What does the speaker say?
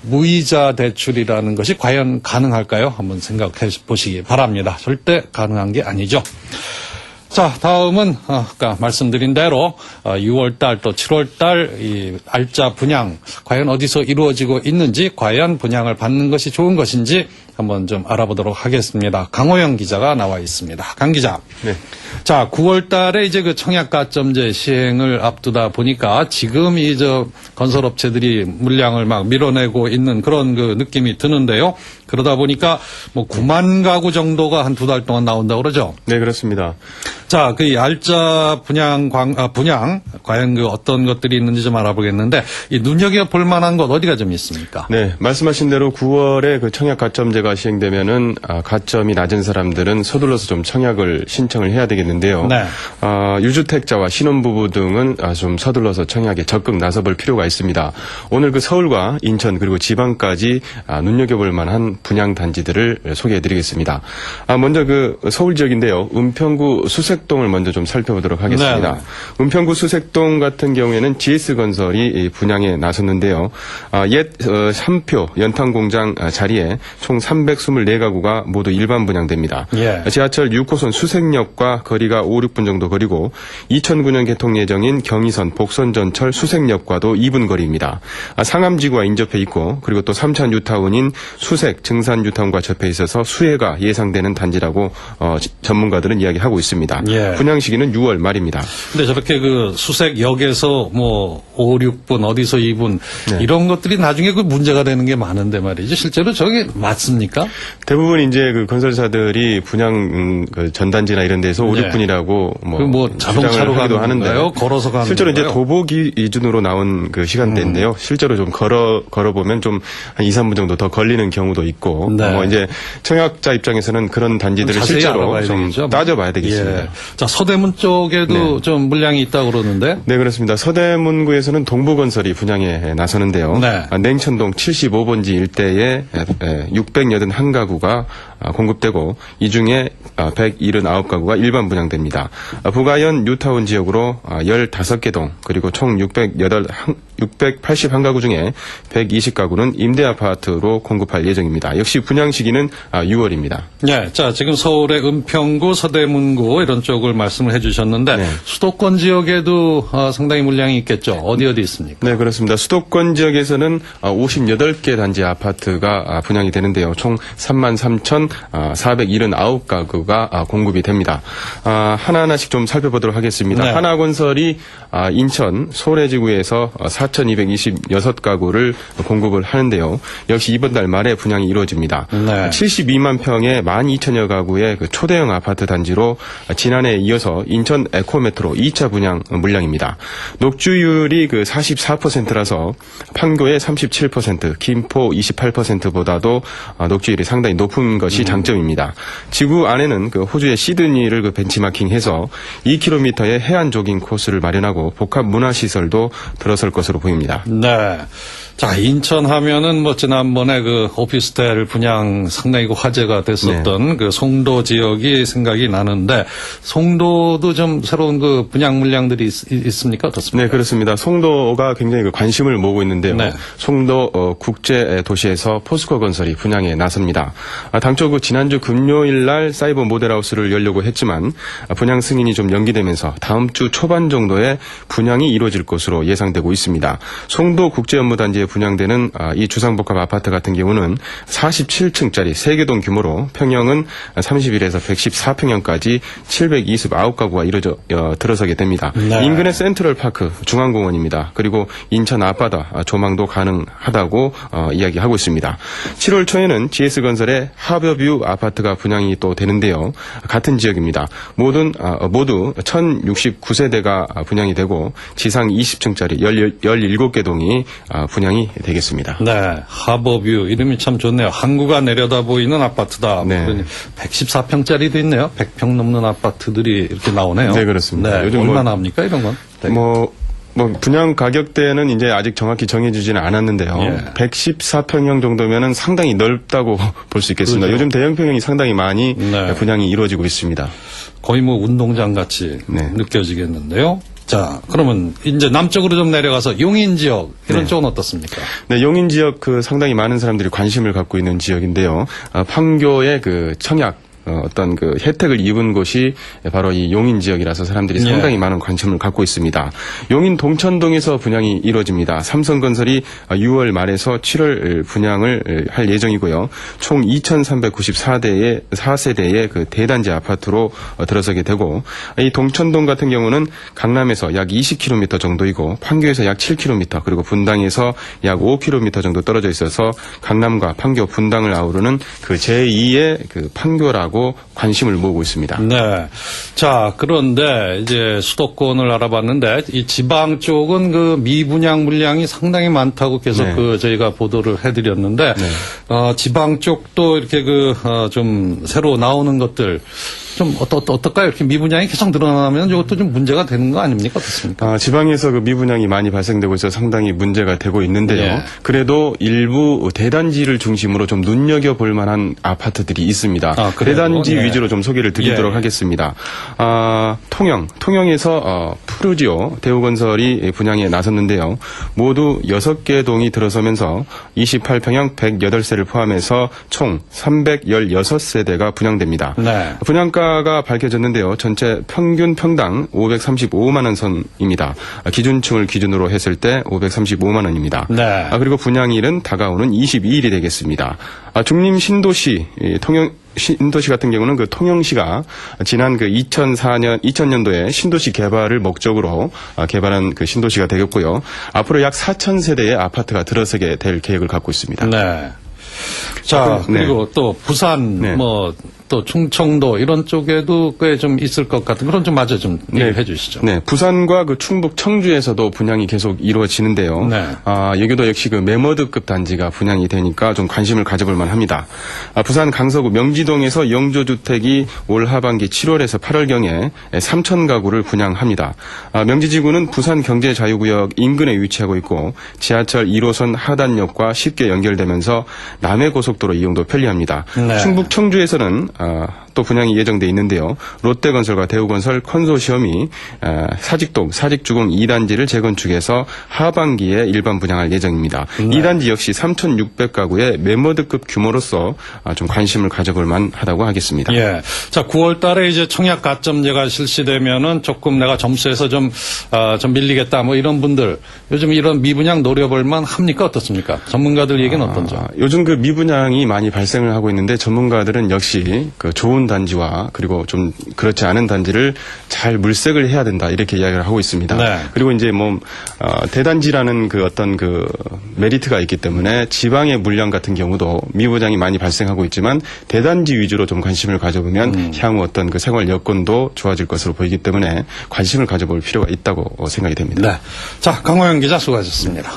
무이자 대출이라는 것이 과연 가능할까요? 한번 생각해 보시기 바랍니다. 절대 가능한 게 아니죠. 자, 다음은 아까 말씀드린 대로 6월달 또 7월달 이 알짜 분양 과연 어디서 이루어지고 있는지, 과연 분양을 받는 것이 좋은 것인지 한번 좀 알아보도록 하겠습니다. 강호영 기자가 나와 있습니다. 강 기자. 네. 자, 9월달에 이제 그 청약가점제 시행을 앞두다 보니까 지금 건설업체들이 물량을 막 밀어내고 있는 그런 그 느낌이 드는데요. 그러다 보니까 뭐 9만 가구 정도가 한 2달 동안 나온다고 그러죠. 네, 그렇습니다. 자, 그 알짜 분양 과연 그 어떤 것들이 있는지 좀 알아보겠는데, 이 눈여겨볼 만한 것 어디가 좀 있습니까? 네, 말씀하신 대로 9월에 그 청약 가점제가 시행되면은 가점이 낮은 사람들은 서둘러서 좀 청약을 신청을 해야 되겠는데요. 네. 유주택자와 신혼부부 등은 좀 서둘러서 청약에 적극 나서볼 필요가 있습니다. 오늘 그 서울과 인천 그리고 지방까지 눈여겨볼 만한 분양 단지들을 소개해드리겠습니다. 먼저 그 서울 지역인데요. 은평구 수색동을 먼저 좀 살펴보도록 하겠습니다. 네. 은평구 수색동 같은 경우에는 GS건설이 분양에 나섰는데요. 옛 삼표 연탄공장 자리에 총 324가구가 모두 일반 분양됩니다. 예. 지하철 6호선 수색역과 거리가 5, 6분 정도 거리고 2009년 개통 예정인 경의선 복선전철 수색역과도 2분 거리입니다. 상암지구와 인접해 있고, 그리고 또 삼산 뉴타운인 수색 증산 뉴타운과 접해 있어서 수혜가 예상되는 단지라고 전문가들은 이야기하고 있습니다. 예. 분양 시기는 6월 말입니다. 근데 저렇게 그 수색역에서 뭐 5, 6분 어디서 2분 네. 이런 것들이 나중에 그 문제가 되는 게 많은데 말이죠. 실제로 저게 맞습니까? 대부분 이제 그 건설사들이 분양 그 전단지나 이런 데서 5, 네. 6분이라고 뭐 자동차로 하기도 가는 하는데, 건가요? 걸어서 가는 실제로 건가요? 이제 도보기 기준으로 나온 그 시간대인데요. 실제로 좀 걸어보면 좀 한 2, 3분 정도 더 걸리는 경우도 있고, 네. 이제 청약자 입장에서는 그런 단지들을 자세히 실제로 알아봐야 좀 되겠죠? 따져봐야 되겠습니다. 예. 자, 서대문 쪽에도 네. 좀 물량이 있다고 그러는데. 네, 그렇습니다. 서대문구에서는 동부건설이 분양에 나서는데요. 네. 냉천동 75번지 일대에 681가구가 공급되고, 이 중에 179가구가 일반 분양됩니다. 부가현 뉴타운 지역으로 15개 동, 그리고 총 681가구 중에 120가구는 임대아파트로 공급할 예정입니다. 역시 분양 시기는 6월입니다. 네, 자, 지금 서울의 은평구, 서대문구 이런 쪽을 말씀을 해주셨는데, 네. 수도권 지역에도 상당히 물량이 있겠죠. 어디 있습니까? 네, 그렇습니다. 수도권 지역에서는 58개 단지 아파트가 분양이 되는데요. 총 33,479가구가 공급이 됩니다. 하나하나씩 좀 살펴보도록 하겠습니다. 네. 하나건설이 인천 소래지구에서 4,226가구를 공급을 하는데요. 역시 이번 달 말에 분양이 이루어집니다. 네. 72만 평의 12,000여 가구의 그 초대형 아파트 단지로 지난해에 이어서 인천 에코메트로 2차 분양 물량입니다. 녹주율이 그 44%라서 판교의 37%, 김포 28%보다도 녹주율이 상당히 높은 것이 장점입니다. 지구 안에는 그 호주의 시드니를 그 벤치마킹해서 2km의 해안 조깅 코스를 마련하고 복합 문화시설도 들어설 것으로 보입니다. 네. 자, 인천 하면은 뭐 지난번에 그 오피스텔 분양 상당히 그 화제가 됐었던 그 송도 지역이 생각이 나는데, 송도도 좀 새로운 그 분양 물량들이 있습니까? 어떻습니까? 네, 그렇습니다. 송도가 굉장히 그 관심을 모으고 있는데요. 네. 송도 국제 도시에서 포스코 건설이 분양에 나섭니다. 당초 그 지난주 금요일 날 사이버 모델하우스를 열려고 했지만 분양 승인이 좀 연기되면서 다음 주 초반 정도에 분양이 이루어질 것으로 예상되고 있습니다. 송도 국제업무단지에 분양되는 이 주상복합 아파트 같은 경우는 47층짜리 3개 동 규모로 평형은 31에서 114평형까지 729가구가 들어서게 됩니다. 네. 인근의 센트럴파크 중앙공원입니다. 그리고 인천 앞바다 조망도 가능하다고 이야기하고 있습니다. 7월 초에는 GS건설의 하버뷰 아파트가 분양이 또 되는데요. 같은 지역입니다. 모두 1069세대가 분양이 되고 지상 20층짜리 17개 동이 분양이 되겠습니다. 네, 하버뷰 이름이 참 좋네요. 항구가 내려다 보이는 아파트다. 네. 114평짜리도 있네요. 100평 넘는 아파트들이 이렇게 나오네요. 네, 그렇습니다. 네, 요즘 얼마나 합니까 이런 건? 분양 가격대는 이제 아직 정확히 정해지지는 않았는데요. 예. 114평형 정도면은 상당히 넓다고 볼 수 있겠습니다. 그렇죠. 요즘 대형평형이 상당히 많이 네. 분양이 이루어지고 있습니다. 거의 뭐 운동장 같이 네. 느껴지겠는데요. 자, 그러면 이제 남쪽으로 좀 내려가서 용인 지역 이런 네. 쪽은 어떻습니까? 네, 용인 지역 상당히 많은 사람들이 관심을 갖고 있는 지역인데요. 판교의 청약 어떤 혜택을 입은 곳이 바로 이 용인 지역이라서 사람들이 예. 상당히 많은 관심을 갖고 있습니다. 용인 동천동에서 분양이 이루어집니다. 삼성건설이 6월 말에서 7월 분양을 할 예정이고요. 총 2,394세대의 대단지 아파트로 들어서게 되고, 이 동천동 같은 경우는 강남에서 약 20km 정도이고 판교에서 약 7km, 그리고 분당에서 약 5km 정도 떨어져 있어서 강남과 판교, 분당을 아우르는 제2의 판교라고 관심을 모으고 있습니다. 네. 자, 그런데 이제 수도권을 알아봤는데 이 지방 쪽은 미분양 물량이 상당히 많다고 계속 네. 저희가 보도를 해드렸는데 지방 쪽도 이렇게 좀 새로 나오는 것들 좀 어떨까요? 이렇게 미분양이 계속 늘어나면 이것도 좀 문제가 되는 거 아닙니까? 어떻습니까? 지방에서 미분양이 많이 발생되고 있어서 상당히 문제가 되고 있는데요. 예. 그래도 일부 대단지를 중심으로 좀 눈여겨볼 만한 아파트들이 있습니다. 그래도? 대단지 네. 위주로 좀 소개를 드리도록 예. 하겠습니다. 통영에서 푸르지오 대우건설이 분양에 나섰는데요. 모두 6개 동이 들어서면서 28평형 108세를 포함해서 총 316세대가 분양됩니다. 네. 분양가가 밝혀졌는데요. 전체 평균 평당 535만 원 선입니다. 기준층을 기준으로 했을 때 535만 원입니다. 네. 그리고 분양일은 다가오는 22일이 되겠습니다. 중림 신도시, 신도시 같은 경우는 통영시가 지난 2000년도에 신도시 개발을 목적으로 개발한 신도시가 되겠고요. 앞으로 약 4,000세대의 아파트가 들어서게 될 계획을 갖고 있습니다. 네. 자, 그리고 또 부산, 네. 또 충청도 이런 쪽에도 꽤 좀 있을 것 같은 그런 좀 마저 좀 얘기해 주시죠. 네, 부산과 충북 청주에서도 분양이 계속 이루어지는데요. 네. 여기도 역시 매머드급 단지가 분양이 되니까 좀 관심을 가져볼 만합니다. 부산 강서구 명지동에서 영조주택이 올 하반기 7월에서 8월경에 3,000가구를 분양합니다. 명지지구는 부산 경제자유구역 인근에 위치하고 있고 지하철 1호선 하단역과 쉽게 연결되면서 남해고속도로 이용도 편리합니다. 네. 충북 청주에서는 또 분양이 예정돼 있는데요. 롯데건설과 대우건설 컨소시엄이 사직동, 사직주공 2단지를 재건축해서 하반기에 일반 분양할 예정입니다. 네. 2단지 역시 3,600가구의 매머드급 규모로서 좀 관심을 가져볼 만하다고 하겠습니다. 예. 자, 9월 달에 이제 청약 가점제가 실시되면은 조금 내가 점수에서 좀 밀리겠다 이런 분들 요즘 이런 미분양 노려볼 만 합니까? 어떻습니까? 전문가들 얘기는 어떤죠? 요즘 미분양이 많이 발생을 하고 있는데 전문가들은 역시 좋은 단지와 그리고 좀 그렇지 않은 단지를 잘 물색을 해야 된다 이렇게 이야기를 하고 있습니다. 네. 그리고 이제 대단지라는 어떤 메리트가 있기 때문에 지방의 물량 같은 경우도 미분양이 많이 발생하고 있지만 대단지 위주로 좀 관심을 가져보면 향후 어떤 생활 여건도 좋아질 것으로 보이기 때문에 관심을 가져볼 필요가 있다고 생각이 됩니다. 네. 자, 강호영 기자 수고하셨습니다.